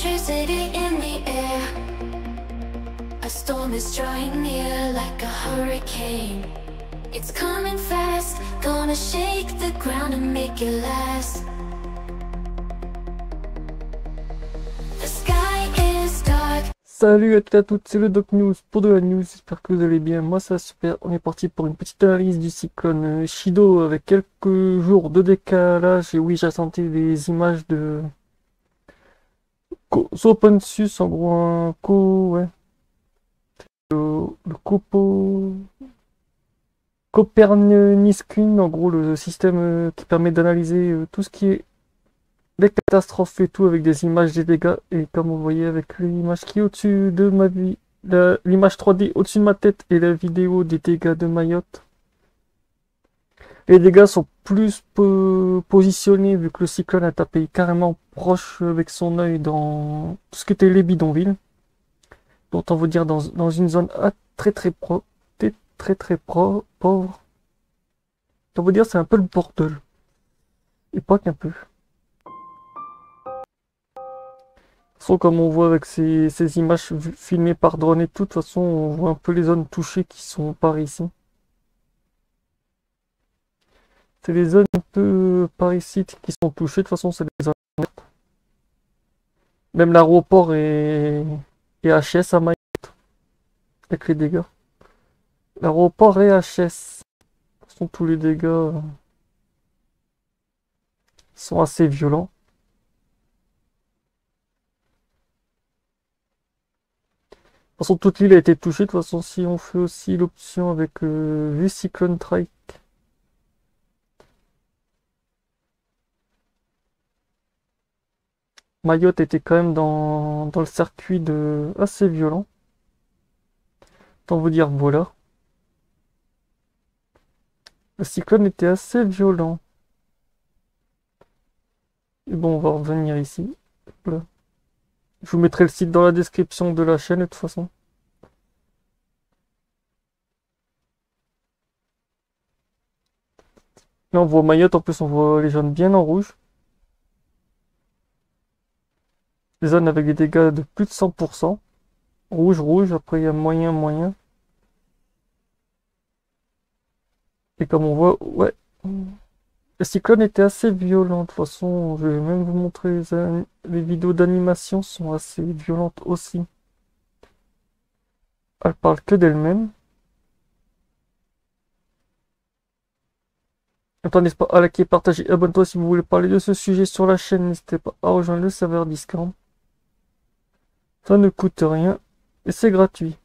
electricity in the air. A storm is drawing near like a hurricane. It's coming fast, gonna shake the ground and make it last. The sky is dark. Salut à toutes et à toutes, c'est le Doc News pour de la news, j'espère que vous allez bien, moi ça va super, on est parti pour une petite analyse du cyclone Chido avec quelques jours de décalage, et oui j'ai senti des images de Copernicus, en gros un ouais, le Copernicus, en gros le système qui permet d'analyser tout ce qui est des catastrophes et tout avec des images des dégâts, et comme vous voyez avec l'image qui est au-dessus de ma vie, l'image 3D au-dessus de ma tête et la vidéo des dégâts de Mayotte, les dégâts sont plus positionnés vu que le cyclone a tapé carrément proche avec son œil dans tout ce qui était les bidonvilles, dont on veut dire dans une zone pauvre, on veut dire c'est un peu le bordel, et pas qu'un peu. Comme on voit avec ces images filmées par drone et tout, de toute façon on voit un peu les zones touchées qui sont par ici. C'est les zones un peu par ici qui sont touchées, de toute façon c'est des zones vertes. Même l'aéroport est HS à Mayotte, avec les dégâts. L'aéroport est HS. De toute façon tous les dégâts sont assez violents. De toute façon, toute l'île a été touchée. De toute façon, si on fait aussi l'option avec vue Cyclone Trike, Mayotte était quand même dans le circuit assez violent. Autant vous dire, voilà. Le cyclone était assez violent. Et bon, on va revenir ici. Voilà. Je vous mettrai le site dans la description de la chaîne de toute façon. Là on voit Mayotte, en plus on voit les zones bien en rouge. Les zones avec des dégâts de plus de 100%. Rouge, rouge, après il y a moyen, moyen. Et comme on voit, ouais. Le cyclone était assez violent, de toute façon, je vais même vous montrer les vidéos d'animation sont assez violentes aussi. Elles parlent que d'elles-mêmes. Attendez pas à liker, partager, abonne-toi si vous voulez parler de ce sujet sur la chaîne, n'hésitez pas à rejoindre le serveur Discord. Ça ne coûte rien et c'est gratuit.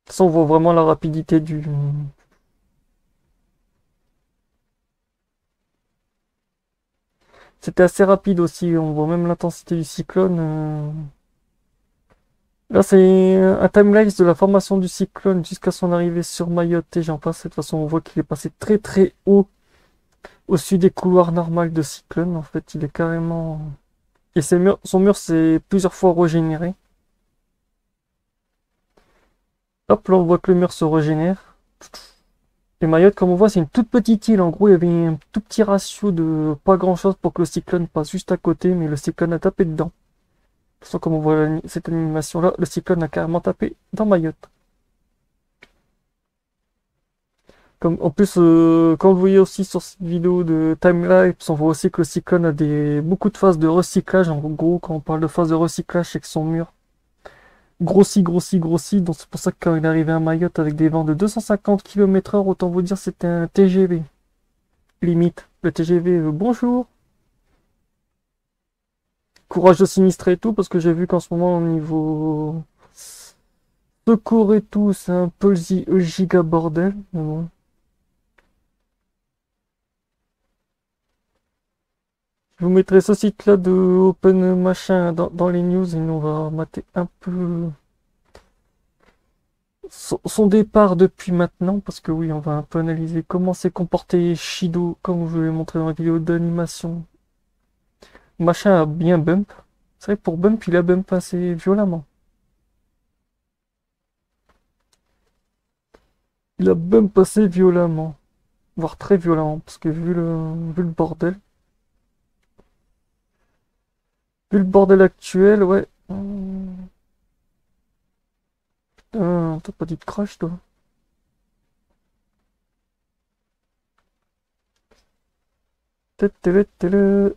Ça on voit vraiment la rapidité du... C'était assez rapide aussi, on voit même l'intensité du cyclone. Là c'est un timelapse de la formation du cyclone jusqu'à son arrivée sur Mayotte et j'en passe. De toute façon on voit qu'il est passé très très haut au-dessus des couloirs normaux de cyclone. En fait il est carrément... Et son mur s'est plusieurs fois régénéré. Hop, là on voit que le mur se régénère. Et Mayotte, comme on voit, c'est une toute petite île. En gros, il y avait un tout petit ratio de pas grand chose pour que le cyclone passe juste à côté, mais le cyclone a tapé dedans. De toute façon, comme on voit cette animation-là, le cyclone a carrément tapé dans Mayotte. En plus, comme vous voyez aussi sur cette vidéo de timelapse, on voit aussi que le cyclone a beaucoup de phases de recyclage. En gros, quand on parle de phase de recyclage, c'est que son mur grossit. Donc c'est pour ça que quand il est arrivé à Mayotte avec des vents de 250 km/h, autant vous dire c'était un TGV. Limite. Le TGV, bonjour. Courage de sinistrer et tout, parce que j'ai vu qu'en ce moment, au niveau secours et tout, c'est un peu le giga bordel. Mais bon. Je vous mettrai ce site-là de Open Machin dans les news et nous on va mater un peu son départ depuis maintenant, parce que oui, on va un peu analyser comment s'est comporté Chido, comme je vous l'ai montré dans la vidéo d'animation. Machin a bien bump. C'est vrai que pour bump, il a bump assez violemment. Il a bump assez violemment. voire très violent, parce que vu le bordel, vu le bordel actuel, ouais. Putain, t'as pas dit de crash, toi.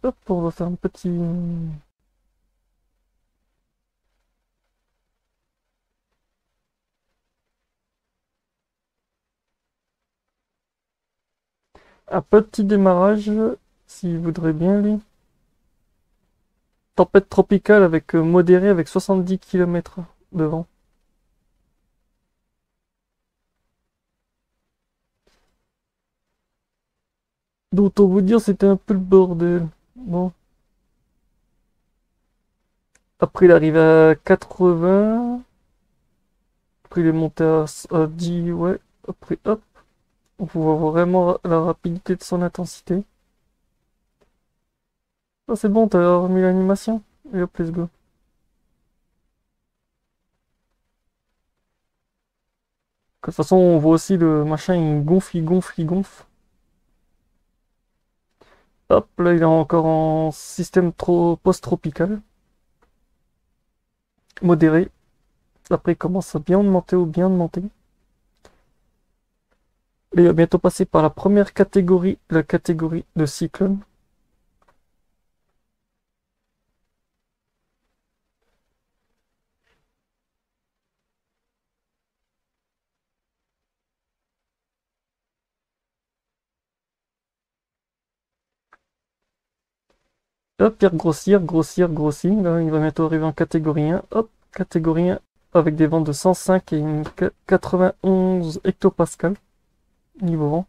Hop, on va faire un petit... Un petit démarrage, s'il voudrait bien, lui. Tempête tropicale avec modéré avec 70 km de vent. Donc, autant vous dire, c'était un peu le bordel. Bon. Après, il arrive à 80. Après, il est monté à 10, ouais. Après, hop. On voit vraiment la rapidité de son intensité. Ah, c'est bon, t'as remis l'animation. Et hop, let's go. De toute façon, on voit aussi le machin, il gonfle, il gonfle, il gonfle. Hop, là, il est encore en système post-tropical. Modéré. Après, il commence à bien augmenter ou bien augmenter. Et il va bientôt passer par la première catégorie, la catégorie de cyclone. Hop, il grossir, grossir, grossir. Là, il va bientôt arriver en catégorie 1. Hop, catégorie 1 avec des vents de 105 et une 91 hectopascal niveau vent.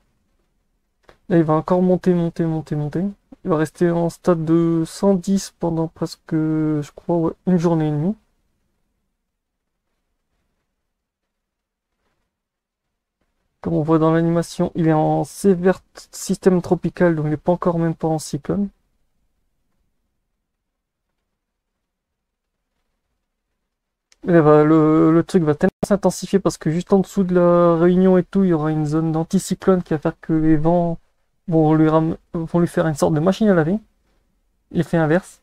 Là, il va encore monter, monter, monter, monter. Il va rester en stade de 110 pendant presque, je crois, ouais, une journée et demie. Comme on voit dans l'animation, il est en sévère système tropical, donc il n'est pas encore même pas en cyclone. Et là, le truc va tellement s'intensifier parce que juste en dessous de la Réunion et tout, il y aura une zone d'anticyclone qui va faire que les vents vont lui faire une sorte de machine à laver. L'effet inverse.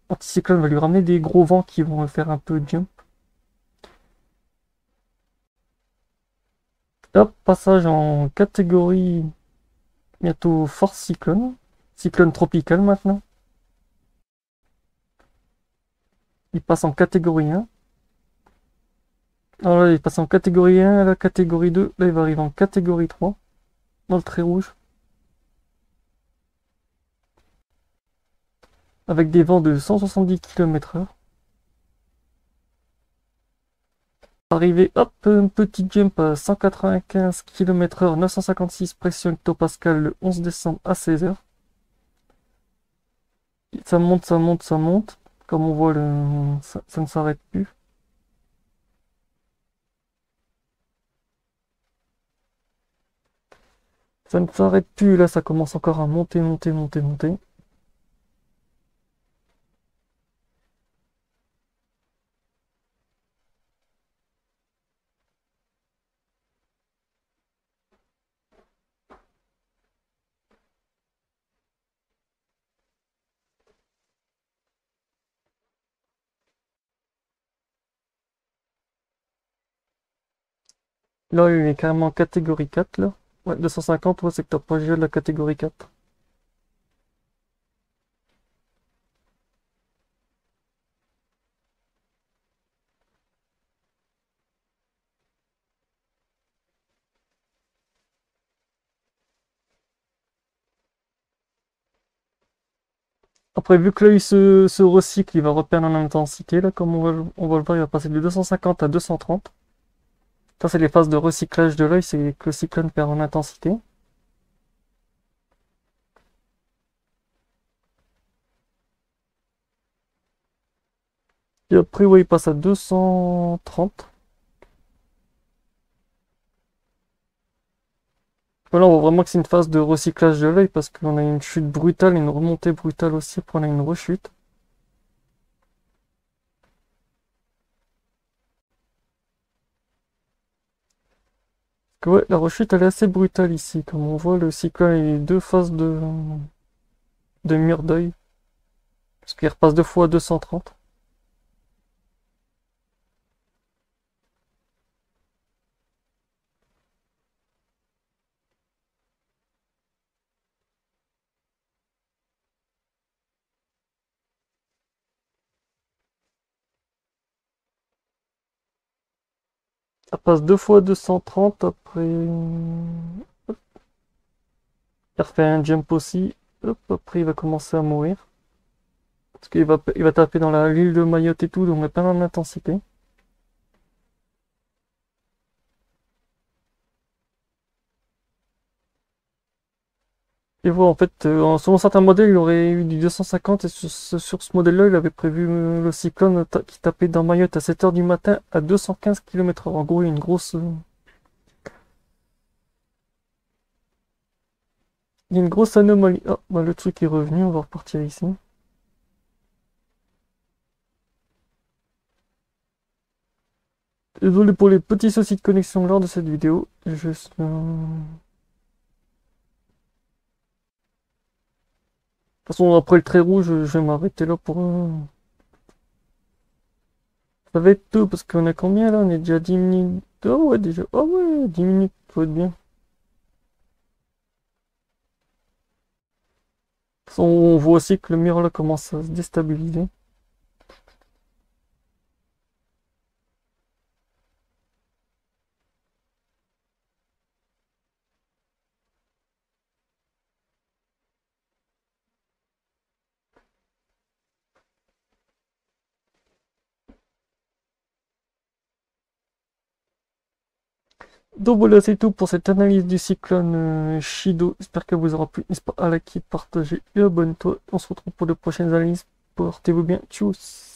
L'anticyclone va lui ramener des gros vents qui vont le faire un peu jump. Hop, passage en catégorie bientôt force cyclone. Cyclone tropical maintenant. Il passe en catégorie 1. Alors là, il passe en catégorie 1 à la catégorie 2. Là, il va arriver en catégorie 3. Dans le trait rouge. Avec des vents de 170 km/h. Arrivé, hop, un petit jump à 195 km/h, 956 pression hectopascal le 11 décembre à 16h. Ça monte, ça monte, ça monte. Comme on voit, ça ne s'arrête plus. Ça ne s'arrête plus, là ça commence encore à monter, monter, monter, monter. Là, il est carrément en catégorie 4, là. Ouais, 250, ouais, c'est que t'as pas géré de la catégorie 4. Après, vu que là, il se recycle, il va reperdre en intensité, là, comme on va le voir, il va passer de 250 à 230. Ça, c'est les phases de recyclage de l'œil, c'est que le cyclone perd en intensité. Et après, ouais, il passe à 230. Voilà, on voit vraiment que c'est une phase de recyclage de l'œil parce qu'on a une chute brutale, une remontée brutale aussi, après on a une rechute. Que ouais, la rechute elle est assez brutale ici. Comme on voit, le cyclone il a deux phases de mur d'œil. Parce qu'il repasse deux fois à 230. Ça passe deux fois à 230 après. Il refait un jump aussi. Hop, après il va commencer à mourir. Parce qu'il va taper dans l'île de Mayotte et tout, donc il a pas mal d'intensité. Et voilà, en fait, sur certains modèles, il aurait eu du 250 et sur ce modèle-là, il avait prévu le cyclone qui tapait dans Mayotte à 7 heures du matin à 215 km/h. En gros, il y a une grosse. Il y a une grosse anomalie. Ah, bah le truc est revenu, on va repartir ici. Désolé pour les petits soucis de connexion lors de cette vidéo. Juste. De toute façon, après le trait rouge, je vais m'arrêter là pour. Ça va être tôt parce qu'on a combien là? On est déjà 10 minutes. Ah ouais, déjà. Ah ouais, 10 minutes, ça va être bien. De toute façon, on voit aussi que le mur là commence à se déstabiliser. Donc voilà, c'est tout pour cette analyse du cyclone Chido. J'espère qu'elle vous aura plu. N'hésitez pas à liker, partager et abonne-toi. On se retrouve pour de prochaines analyses. Portez-vous bien. Tchuss.